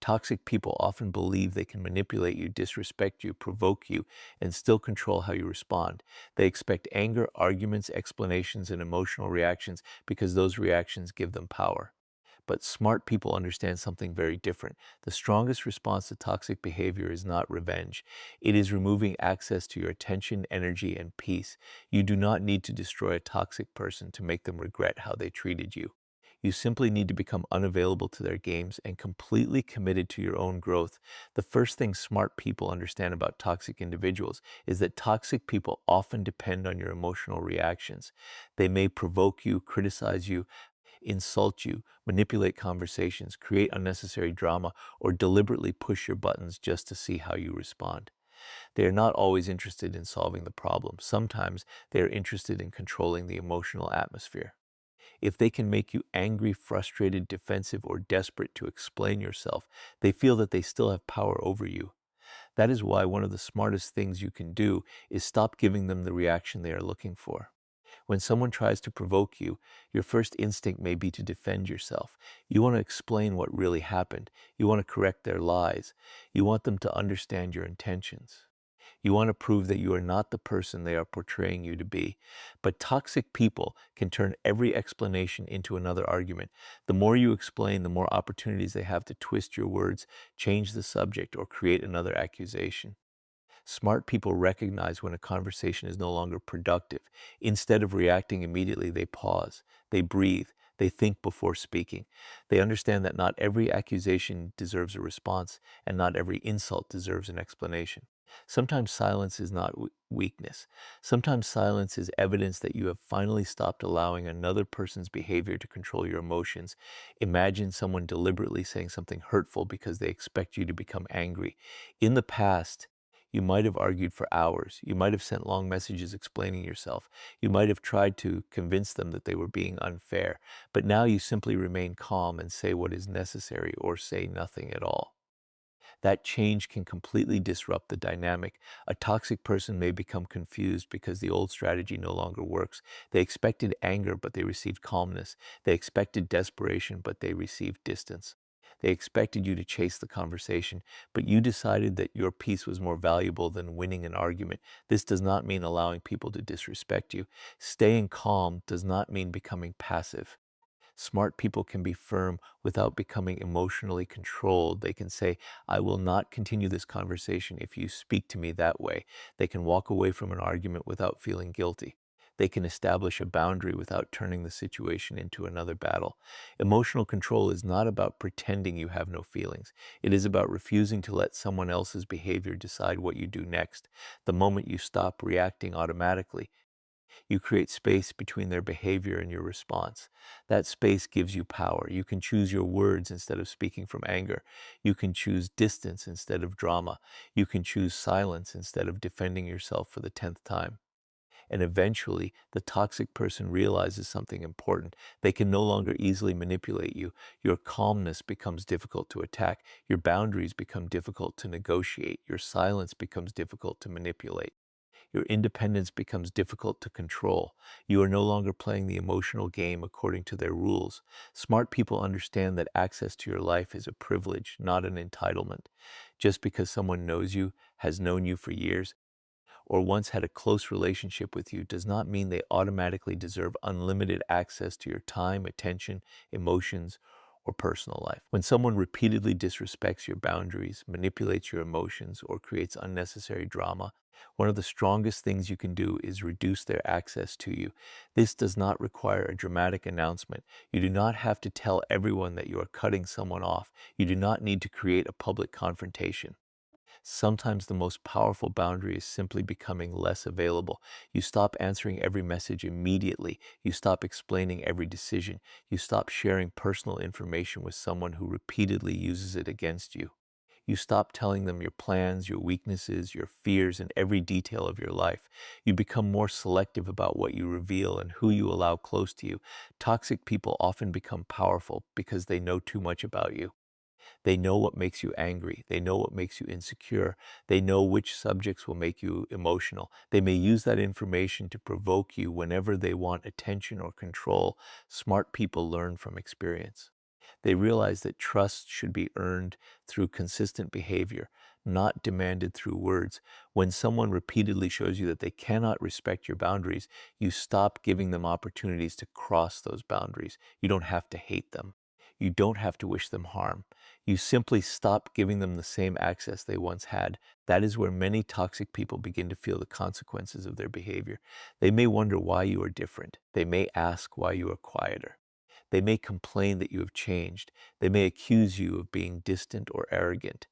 Toxic people often believe they can manipulate you, disrespect you, provoke you, and still control how you respond. They expect anger, arguments, explanations, and emotional reactions because those reactions give them power. But smart people understand something very different. The strongest response to toxic behavior is not revenge. It is removing access to your attention, energy, and peace. You do not need to destroy a toxic person to make them regret how they treated you. You simply need to become unavailable to their games and completely committed to your own growth. The first thing smart people understand about toxic individuals is that toxic people often depend on your emotional reactions. They may provoke you, criticize you, insult you, manipulate conversations, create unnecessary drama, or deliberately push your buttons just to see how you respond. They are not always interested in solving the problem. Sometimes they are interested in controlling the emotional atmosphere. If they can make you angry, frustrated, defensive, or desperate to explain yourself, they feel that they still have power over you. That is why one of the smartest things you can do is stop giving them the reaction they are looking for. When someone tries to provoke you, your first instinct may be to defend yourself. You want to explain what really happened. You want to correct their lies. You want them to understand your intentions. You want to prove that you are not the person they are portraying you to be. But toxic people can turn every explanation into another argument. The more you explain, the more opportunities they have to twist your words, change the subject, or create another accusation. Smart people recognize when a conversation is no longer productive. Instead of reacting immediately, they pause, they breathe, they think before speaking. They understand that not every accusation deserves a response, and not every insult deserves an explanation. Sometimes silence is not weakness. Sometimes silence is evidence that you have finally stopped allowing another person's behavior to control your emotions. Imagine someone deliberately saying something hurtful because they expect you to become angry. In the past, you might have argued for hours. You might have sent long messages explaining yourself. You might have tried to convince them that they were being unfair. But now you simply remain calm and say what is necessary or say nothing at all. That change can completely disrupt the dynamic. A toxic person may become confused because the old strategy no longer works. They expected anger, but they received calmness. They expected desperation, but they received distance. They expected you to chase the conversation, but you decided that your peace was more valuable than winning an argument. This does not mean allowing people to disrespect you. Staying calm does not mean becoming passive. Smart people can be firm without becoming emotionally controlled. They can say, I will not continue this conversation if you speak to me that way. They can walk away from an argument without feeling guilty. They can establish a boundary without turning the situation into another battle. Emotional control is not about pretending you have no feelings. It is about refusing to let someone else's behavior decide what you do next. The moment you stop reacting automatically, you create space between their behavior and your response. That space gives you power. You can choose your words instead of speaking from anger. You can choose distance instead of drama. You can choose silence instead of defending yourself for the 10th time. And eventually, the toxic person realizes something important. They can no longer easily manipulate you. Your calmness becomes difficult to attack. Your boundaries become difficult to negotiate. Your silence becomes difficult to manipulate. Your independence becomes difficult to control. You are no longer playing the emotional game according to their rules. Smart people understand that access to your life is a privilege, not an entitlement. Just because someone knows you, has known you for years, or once had a close relationship with you does not mean they automatically deserve unlimited access to your time, attention, emotions, or personal life. When someone repeatedly disrespects your boundaries, manipulates your emotions, or creates unnecessary drama, one of the strongest things you can do is reduce their access to you. This does not require a dramatic announcement. You do not have to tell everyone that you are cutting someone off. You do not need to create a public confrontation. Sometimes the most powerful boundary is simply becoming less available. You stop answering every message immediately. You stop explaining every decision. You stop sharing personal information with someone who repeatedly uses it against you. You stop telling them your plans, your weaknesses, your fears, and every detail of your life. You become more selective about what you reveal and who you allow close to you. Toxic people often become powerful because they know too much about you. They know what makes you angry. They know what makes you insecure. They know which subjects will make you emotional. They may use that information to provoke you whenever they want attention or control. Smart people learn from experience. They realize that trust should be earned through consistent behavior, not demanded through words. When someone repeatedly shows you that they cannot respect your boundaries, you stop giving them opportunities to cross those boundaries. You don't have to hate them. You don't have to wish them harm. You simply stop giving them the same access they once had. That is where many toxic people begin to feel the consequences of their behavior. They may wonder why you are different. They may ask why you are quieter. They may complain that you have changed. They may accuse you of being distant or arrogant.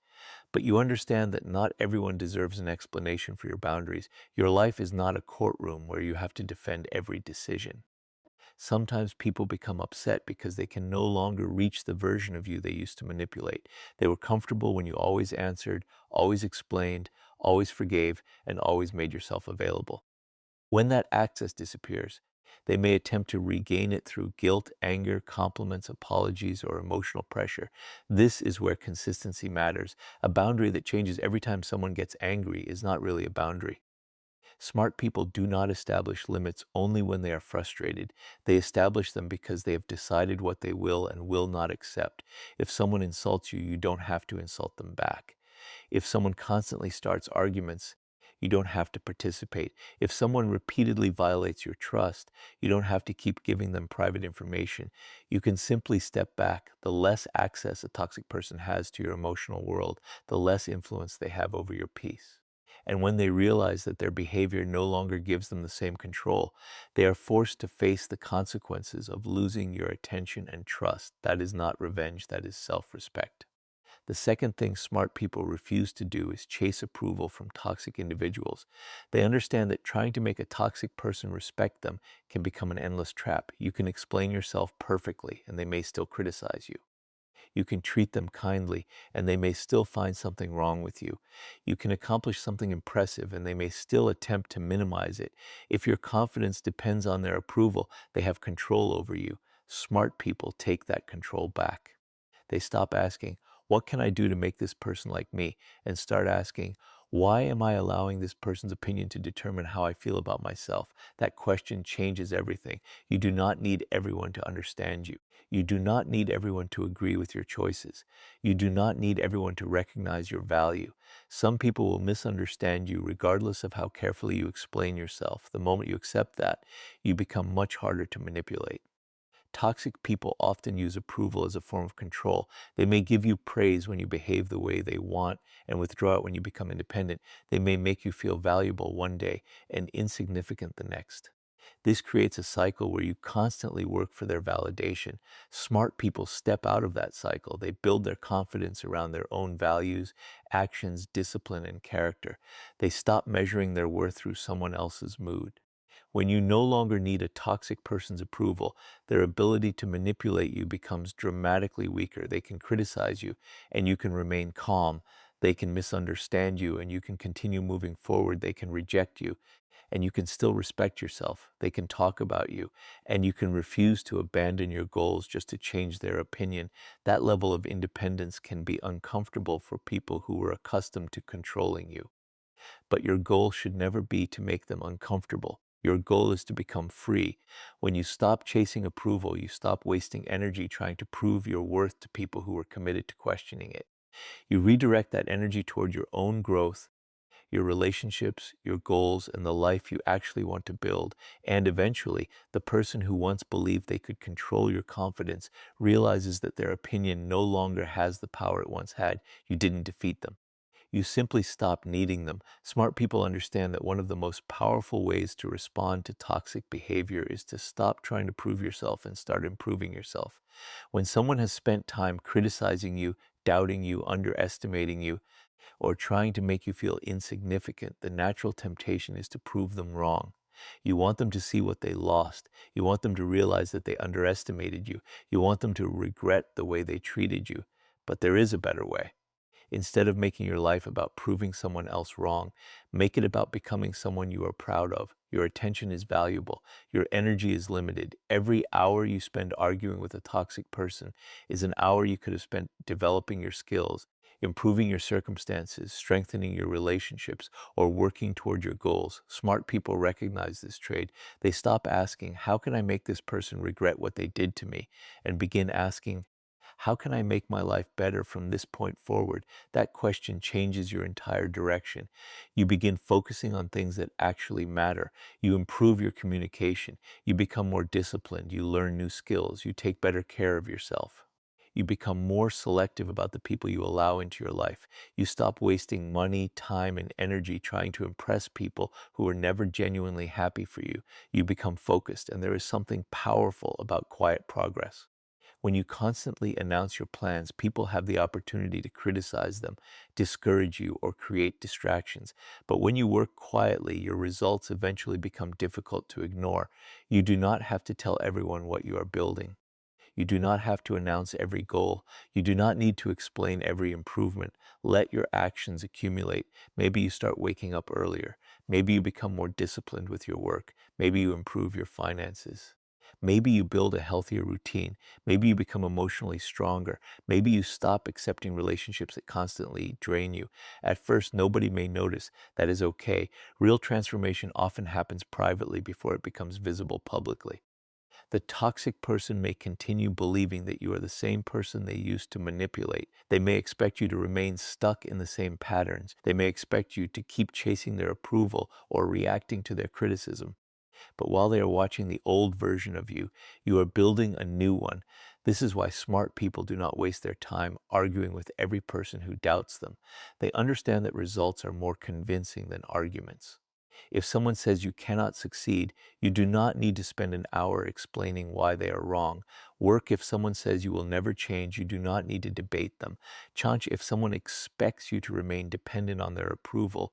But you understand that not everyone deserves an explanation for your boundaries. Your life is not a courtroom where you have to defend every decision. Sometimes people become upset because they can no longer reach the version of you they used to manipulate. They were comfortable when you always answered, always explained, always forgave, and always made yourself available. When that access disappears, they may attempt to regain it through guilt, anger, compliments, apologies, or emotional pressure. This is where consistency matters. A boundary that changes every time someone gets angry is not really a boundary. Smart people do not establish limits only when they are frustrated. They establish them because they have decided what they will and will not accept. If someone insults you, you don't have to insult them back. If someone constantly starts arguments, you don't have to participate. If someone repeatedly violates your trust, you don't have to keep giving them private information. You can simply step back. The less access a toxic person has to your emotional world, the less influence they have over your peace. And when they realize that their behavior no longer gives them the same control, they are forced to face the consequences of losing your attention and trust. That is not revenge, that is self-respect. The second thing smart people refuse to do is chase approval from toxic individuals. They understand that trying to make a toxic person respect them can become an endless trap. You can explain yourself perfectly, and they may still criticize you. You can treat them kindly, and they may still find something wrong with you. You can accomplish something impressive, and they may still attempt to minimize it. If your confidence depends on their approval, they have control over you. Smart people take that control back. They stop asking, "What can I do to make this person like me?" and start asking, "Why am I allowing this person's opinion to determine how I feel about myself?" That question changes everything. You do not need everyone to understand you. You do not need everyone to agree with your choices. You do not need everyone to recognize your value. Some people will misunderstand you regardless of how carefully you explain yourself. The moment you accept that, you become much harder to manipulate. Toxic people often use approval as a form of control. They may give you praise when you behave the way they want and withdraw it when you become independent. They may make you feel valuable one day and insignificant the next. This creates a cycle where you constantly work for their validation. Smart people step out of that cycle. They build their confidence around their own values, actions, discipline, and character. They stop measuring their worth through someone else's mood. When you no longer need a toxic person's approval, their ability to manipulate you becomes dramatically weaker. They can criticize you, and you can remain calm. They can misunderstand you, and you can continue moving forward. They can reject you, and you can still respect yourself. They can talk about you, and you can refuse to abandon your goals just to change their opinion. That level of independence can be uncomfortable for people who are accustomed to controlling you. But your goal should never be to make them uncomfortable. Your goal is to become free. When you stop chasing approval, you stop wasting energy trying to prove your worth to people who are committed to questioning it. You redirect that energy toward your own growth, your relationships, your goals, and the life you actually want to build. And eventually, the person who once believed they could control your confidence realizes that their opinion no longer has the power it once had. You didn't defeat them. You simply stop needing them. Smart people understand that one of the most powerful ways to respond to toxic behavior is to stop trying to prove yourself and start improving yourself. When someone has spent time criticizing you, doubting you, underestimating you, or trying to make you feel insignificant, the natural temptation is to prove them wrong. You want them to see what they lost. You want them to realize that they underestimated you. You want them to regret the way they treated you. But there is a better way. Instead of making your life about proving someone else wrong, make it about becoming someone you are proud of. Your attention is valuable. Your energy is limited. Every hour you spend arguing with a toxic person is an hour you could have spent developing your skills, improving your circumstances, strengthening your relationships, or working toward your goals. Smart people recognize this trade. They stop asking, "How can I make this person regret what they did to me?" and begin asking, How can I make my life better from this point forward? That question changes your entire direction. You begin focusing on things that actually matter. You improve your communication. You become more disciplined. You learn new skills. You take better care of yourself. You become more selective about the people you allow into your life. You stop wasting money, time, and energy trying to impress people who are never genuinely happy for you. You become focused, and there is something powerful about quiet progress. When you constantly announce your plans, people have the opportunity to criticize them, discourage you, or create distractions. But when you work quietly, your results eventually become difficult to ignore. You do not have to tell everyone what you are building. You do not have to announce every goal. You do not need to explain every improvement. Let your actions accumulate. Maybe you start waking up earlier. Maybe you become more disciplined with your work. Maybe you improve your finances. Maybe you build a healthier routine. Maybe you become emotionally stronger. Maybe you stop accepting relationships that constantly drain you. At first, nobody may notice. That is okay. Real transformation often happens privately before it becomes visible publicly. The toxic person may continue believing that you are the same person they used to manipulate. They may expect you to remain stuck in the same patterns. They may expect you to keep chasing their approval or reacting to their criticism. But while they are watching the old version of you, you are building a new one. This is why smart people do not waste their time arguing with every person who doubts them. They understand that results are more convincing than arguments. If someone says you cannot succeed, you do not need to spend an hour explaining why they are wrong. Work if someone says you will never change, you do not need to debate them. Change if someone expects you to remain dependent on their approval,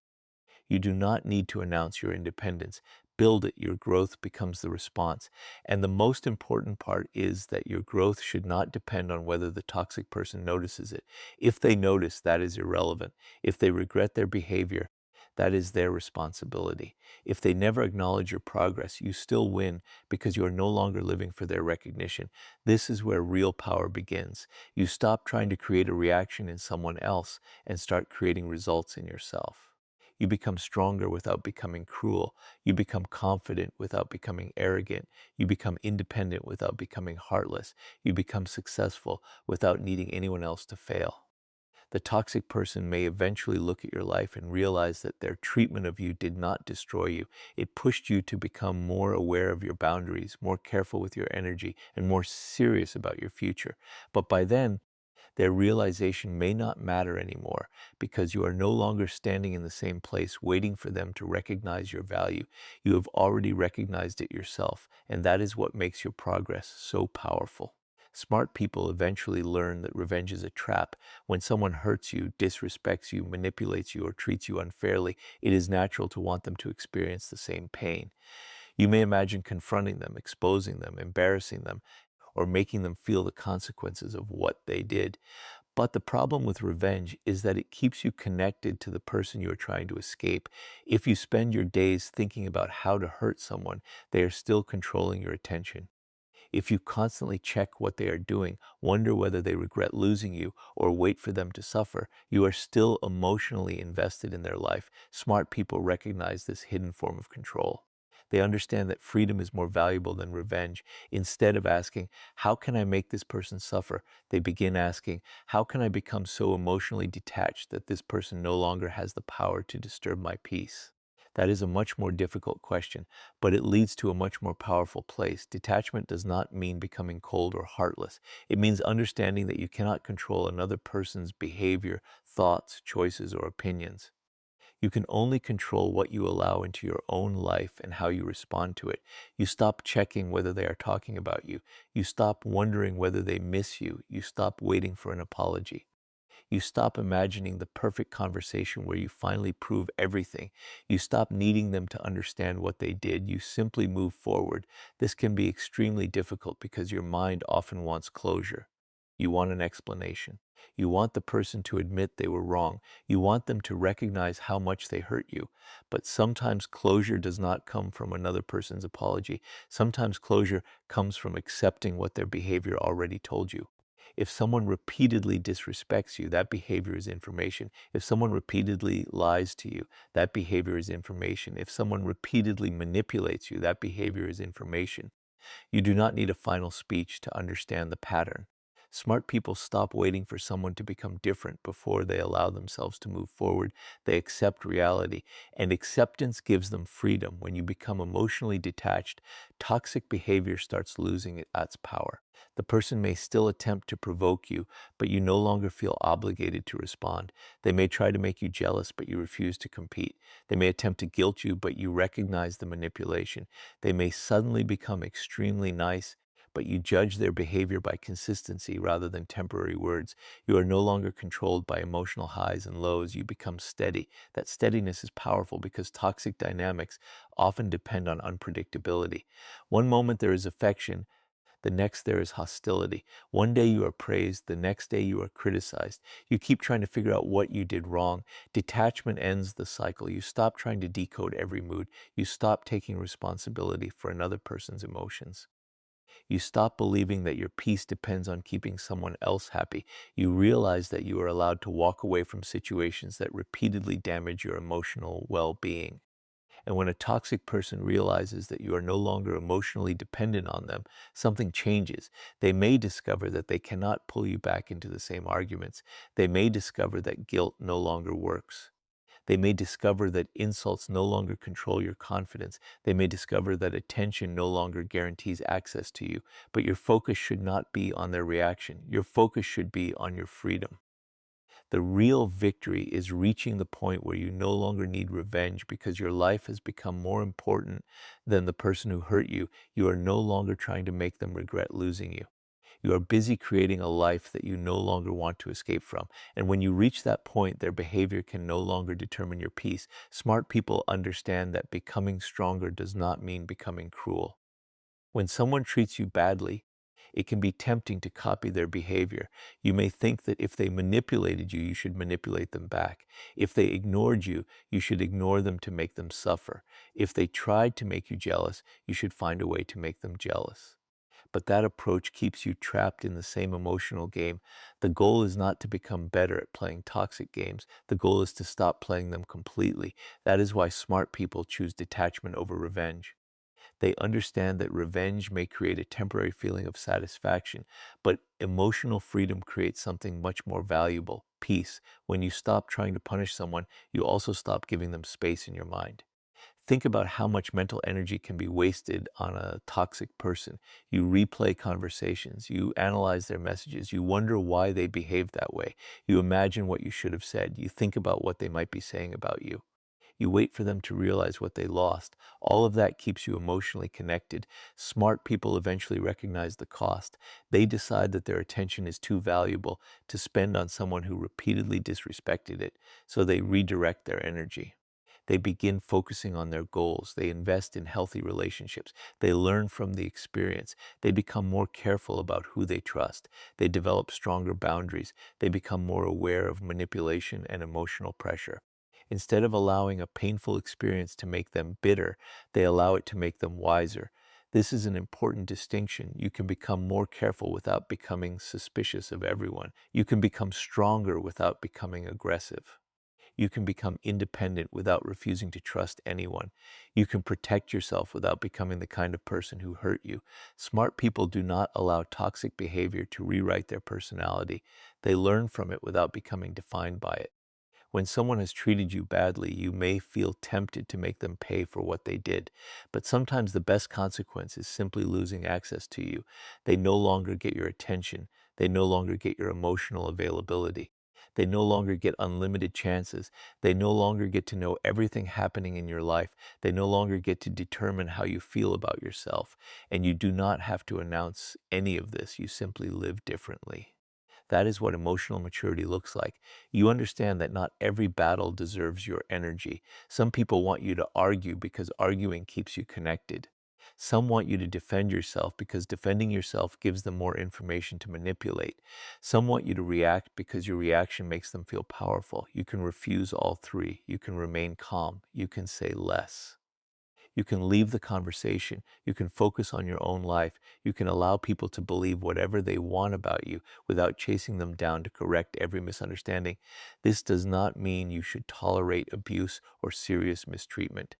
you do not need to announce your independence. Build it, your growth becomes the response. And the most important part is that your growth should not depend on whether the toxic person notices it. If they notice, that is irrelevant. If they regret their behavior, that is their responsibility. If they never acknowledge your progress, you still win because you are no longer living for their recognition. This is where real power begins. You stop trying to create a reaction in someone else and start creating results in yourself. You become stronger without becoming cruel. You become confident without becoming arrogant. You become independent without becoming heartless. You become successful without needing anyone else to fail. The toxic person may eventually look at your life and realize that their treatment of you did not destroy you. It pushed you to become more aware of your boundaries, more careful with your energy, and more serious about your future. But by then, their realization may not matter anymore because you are no longer standing in the same place waiting for them to recognize your value. You have already recognized it yourself, and that is what makes your progress so powerful. Smart people eventually learn that revenge is a trap. When someone hurts you, disrespects you, manipulates you, or treats you unfairly, it is natural to want them to experience the same pain. You may imagine confronting them, exposing them, embarrassing them, or making them feel the consequences of what they did. But the problem with revenge is that it keeps you connected to the person you are trying to escape. If you spend your days thinking about how to hurt someone, they are still controlling your attention. If you constantly check what they are doing, wonder whether they regret losing you, or wait for them to suffer, you are still emotionally invested in their life. Smart people recognize this hidden form of control. They understand that freedom is more valuable than revenge. Instead of asking, how can I make this person suffer? They begin asking, how can I become so emotionally detached that this person no longer has the power to disturb my peace? That is a much more difficult question, but it leads to a much more powerful place. Detachment does not mean becoming cold or heartless. It means understanding that you cannot control another person's behavior, thoughts, choices, or opinions. You can only control what you allow into your own life and how you respond to it. You stop checking whether they are talking about you. You stop wondering whether they miss you. You stop waiting for an apology. You stop imagining the perfect conversation where you finally prove everything. You stop needing them to understand what they did. You simply move forward. This can be extremely difficult because your mind often wants closure. You want an explanation. You want the person to admit they were wrong. You want them to recognize how much they hurt you. But sometimes closure does not come from another person's apology. Sometimes closure comes from accepting what their behavior already told you. If someone repeatedly disrespects you, that behavior is information. If someone repeatedly lies to you, that behavior is information. If someone repeatedly manipulates you, that behavior is information. You do not need a final speech to understand the pattern. Smart people stop waiting for someone to become different before they allow themselves to move forward. They accept reality, and acceptance gives them freedom. When you become emotionally detached, toxic behavior starts losing its power. The person may still attempt to provoke you, but you no longer feel obligated to respond. They may try to make you jealous, but you refuse to compete. They may attempt to guilt you, but you recognize the manipulation. They may suddenly become extremely nice, but you judge their behavior by consistency rather than temporary words. You are no longer controlled by emotional highs and lows. You become steady. That steadiness is powerful because toxic dynamics often depend on unpredictability. One moment there is affection, the next there is hostility. One day you are praised, the next day you are criticized. You keep trying to figure out what you did wrong. Detachment ends the cycle. You stop trying to decode every mood. You stop taking responsibility for another person's emotions. You stop believing that your peace depends on keeping someone else happy. You realize that you are allowed to walk away from situations that repeatedly damage your emotional well-being. And when a toxic person realizes that you are no longer emotionally dependent on them, something changes. They may discover that they cannot pull you back into the same arguments. They may discover that guilt no longer works. They may discover that insults no longer control your confidence. They may discover that attention no longer guarantees access to you. But your focus should not be on their reaction. Your focus should be on your freedom. The real victory is reaching the point where you no longer need revenge because your life has become more important than the person who hurt you. You are no longer trying to make them regret losing you. You are busy creating a life that you no longer want to escape from. And when you reach that point, their behavior can no longer determine your peace. Smart people understand that becoming stronger does not mean becoming cruel. When someone treats you badly, it can be tempting to copy their behavior. You may think that if they manipulated you, you should manipulate them back. If they ignored you, you should ignore them to make them suffer. If they tried to make you jealous, you should find a way to make them jealous. But that approach keeps you trapped in the same emotional game. The goal is not to become better at playing toxic games. The goal is to stop playing them completely. That is why smart people choose detachment over revenge. They understand that revenge may create a temporary feeling of satisfaction, but emotional freedom creates something much more valuable, peace. When you stop trying to punish someone, you also stop giving them space in your mind. Think about how much mental energy can be wasted on a toxic person. You replay conversations, you analyze their messages, you wonder why they behaved that way. You imagine what you should have said, you think about what they might be saying about you. You wait for them to realize what they lost. All of that keeps you emotionally connected. Smart people eventually recognize the cost. They decide that their attention is too valuable to spend on someone who repeatedly disrespected it, so they redirect their energy. They begin focusing on their goals. They invest in healthy relationships. They learn from the experience. They become more careful about who they trust. They develop stronger boundaries. They become more aware of manipulation and emotional pressure. Instead of allowing a painful experience to make them bitter, they allow it to make them wiser. This is an important distinction. You can become more careful without becoming suspicious of everyone. You can become stronger without becoming aggressive. You can become independent without refusing to trust anyone. You can protect yourself without becoming the kind of person who hurt you. Smart people do not allow toxic behavior to rewrite their personality. They learn from it without becoming defined by it. When someone has treated you badly, you may feel tempted to make them pay for what they did. But sometimes the best consequence is simply losing access to you. They no longer get your attention. They no longer get your emotional availability. They no longer get unlimited chances. They no longer get to know everything happening in your life. They no longer get to determine how you feel about yourself. And you do not have to announce any of this. You simply live differently. That is what emotional maturity looks like. You understand that not every battle deserves your energy. Some people want you to argue because arguing keeps you connected. Some want you to defend yourself because defending yourself gives them more information to manipulate. Some want you to react because your reaction makes them feel powerful. You can refuse all three. You can remain calm. You can say less. You can leave the conversation. You can focus on your own life. You can allow people to believe whatever they want about you without chasing them down to correct every misunderstanding. This does not mean you should tolerate abuse or serious mistreatment.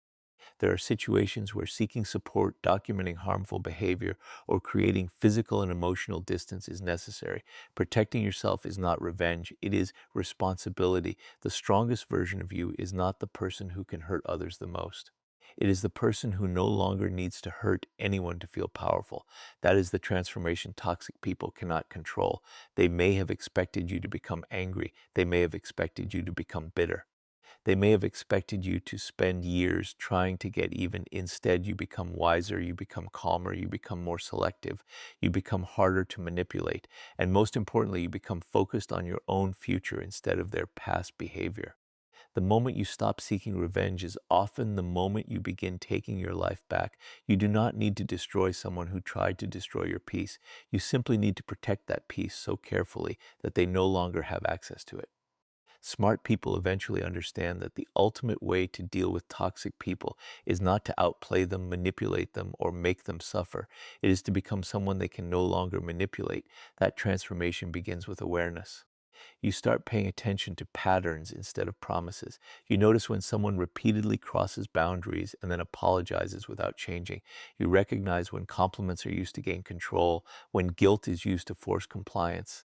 There are situations where seeking support, documenting harmful behavior, or creating physical and emotional distance is necessary. Protecting yourself is not revenge, it is responsibility. The strongest version of you is not the person who can hurt others the most. It is the person who no longer needs to hurt anyone to feel powerful. That is the transformation toxic people cannot control. They may have expected you to become angry. They may have expected you to become bitter. They may have expected you to spend years trying to get even. Instead, you become wiser, you become calmer, you become more selective, you become harder to manipulate, and most importantly, you become focused on your own future instead of their past behavior. The moment you stop seeking revenge is often the moment you begin taking your life back. You do not need to destroy someone who tried to destroy your peace. You simply need to protect that peace so carefully that they no longer have access to it. Smart people eventually understand that the ultimate way to deal with toxic people is not to outplay them, manipulate them, or make them suffer. It is to become someone they can no longer manipulate. That transformation begins with awareness. You start paying attention to patterns instead of promises. You notice when someone repeatedly crosses boundaries and then apologizes without changing. You recognize when compliments are used to gain control, when guilt is used to force compliance,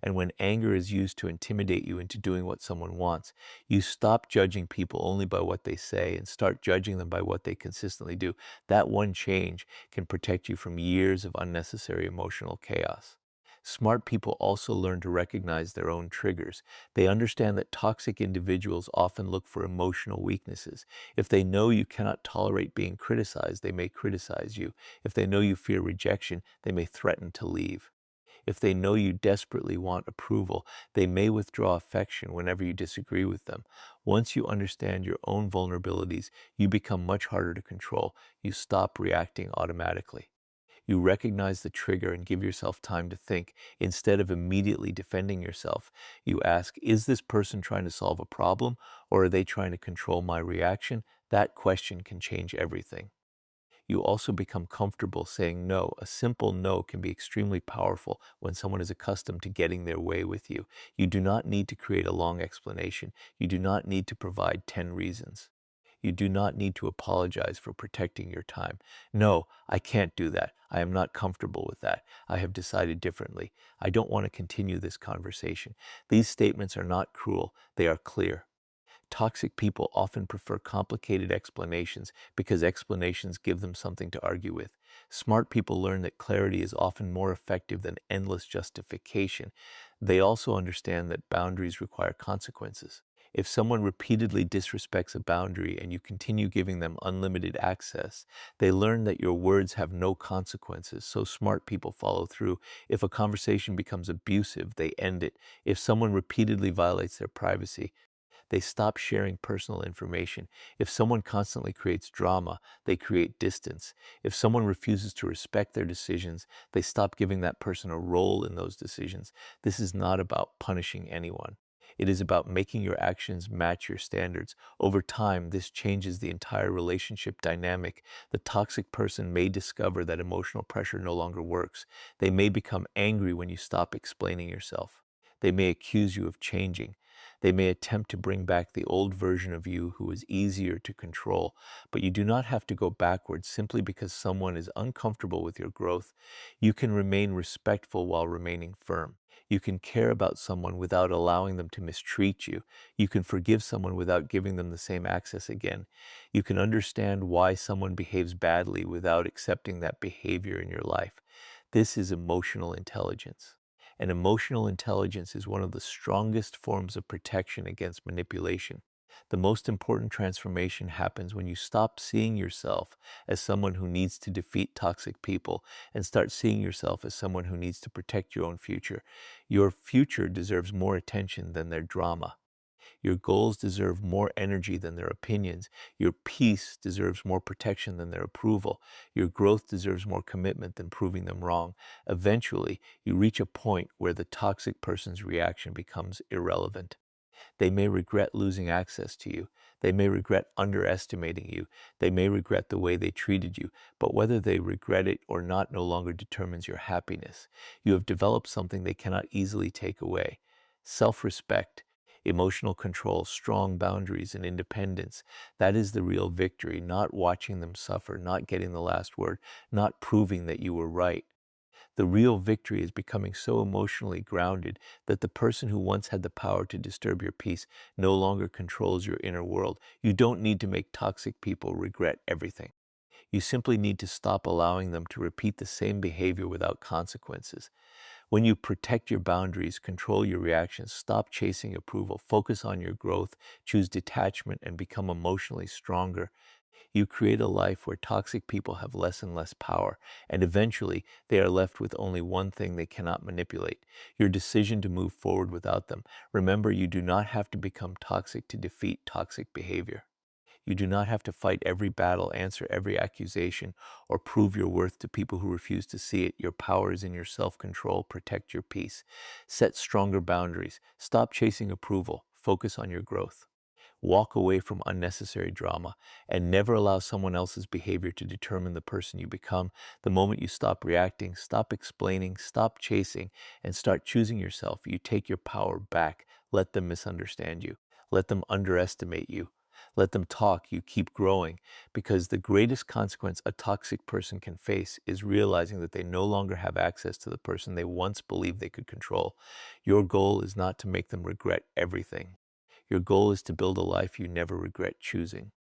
and when anger is used to intimidate you into doing what someone wants. You stop judging people only by what they say and start judging them by what they consistently do. That one change can protect you from years of unnecessary emotional chaos. Smart people also learn to recognize their own triggers. They understand that toxic individuals often look for emotional weaknesses. If they know you cannot tolerate being criticized, they may criticize you. If they know you fear rejection, they may threaten to leave. If they know you desperately want approval, they may withdraw affection whenever you disagree with them. Once you understand your own vulnerabilities, you become much harder to control. You stop reacting automatically. You recognize the trigger and give yourself time to think. Instead of immediately defending yourself, you ask, is this person trying to solve a problem or are they trying to control my reaction? That question can change everything. You also become comfortable saying no. A simple no can be extremely powerful when someone is accustomed to getting their way with you. You do not need to create a long explanation. You do not need to provide 10 reasons. You do not need to apologize for protecting your time. No, I can't do that. I am not comfortable with that. I have decided differently. I don't want to continue this conversation. These statements are not cruel. They are clear. Toxic people often prefer complicated explanations because explanations give them something to argue with. Smart people learn that clarity is often more effective than endless justification. They also understand that boundaries require consequences. If someone repeatedly disrespects a boundary and you continue giving them unlimited access, they learn that your words have no consequences, so smart people follow through. If a conversation becomes abusive, they end it. If someone repeatedly violates their privacy, they stop sharing personal information. If someone constantly creates drama, they create distance. If someone refuses to respect their decisions, they stop giving that person a role in those decisions. This is not about punishing anyone. It is about making your actions match your standards. Over time, this changes the entire relationship dynamic. The toxic person may discover that emotional pressure no longer works. They may become angry when you stop explaining yourself. They may accuse you of changing. They may attempt to bring back the old version of you who is easier to control, but you do not have to go backwards simply because someone is uncomfortable with your growth. You can remain respectful while remaining firm. You can care about someone without allowing them to mistreat you. You can forgive someone without giving them the same access again. You can understand why someone behaves badly without accepting that behavior in your life. This is emotional intelligence. And emotional intelligence is one of the strongest forms of protection against manipulation. The most important transformation happens when you stop seeing yourself as someone who needs to defeat toxic people and start seeing yourself as someone who needs to protect your own future. Your future deserves more attention than their drama. Your goals deserve more energy than their opinions. Your peace deserves more protection than their approval. Your growth deserves more commitment than proving them wrong. Eventually, you reach a point where the toxic person's reaction becomes irrelevant. They may regret losing access to you. They may regret underestimating you. They may regret the way they treated you. But whether they regret it or not no longer determines your happiness. You have developed something they cannot easily take away: self-respect. Emotional control, strong boundaries, and independence. That is the real victory, not watching them suffer, not getting the last word, not proving that you were right. The real victory is becoming so emotionally grounded that the person who once had the power to disturb your peace no longer controls your inner world. You don't need to make toxic people regret everything. You simply need to stop allowing them to repeat the same behavior without consequences. When you protect your boundaries, control your reactions, stop chasing approval, focus on your growth, choose detachment, and become emotionally stronger, you create a life where toxic people have less and less power, and eventually they are left with only one thing they cannot manipulate: your decision to move forward without them. Remember, you do not have to become toxic to defeat toxic behavior. You do not have to fight every battle, answer every accusation, or prove your worth to people who refuse to see it. Your power is in your self-control. Protect your peace. Set stronger boundaries. Stop chasing approval. Focus on your growth. Walk away from unnecessary drama, and never allow someone else's behavior to determine the person you become. The moment you stop reacting, stop explaining, stop chasing, and start choosing yourself, you take your power back. Let them misunderstand you. Let them underestimate you. Let them talk. You keep growing, because the greatest consequence a toxic person can face is realizing that they no longer have access to the person they once believed they could control. Your goal is not to make them regret everything. Your goal is to build a life you never regret choosing.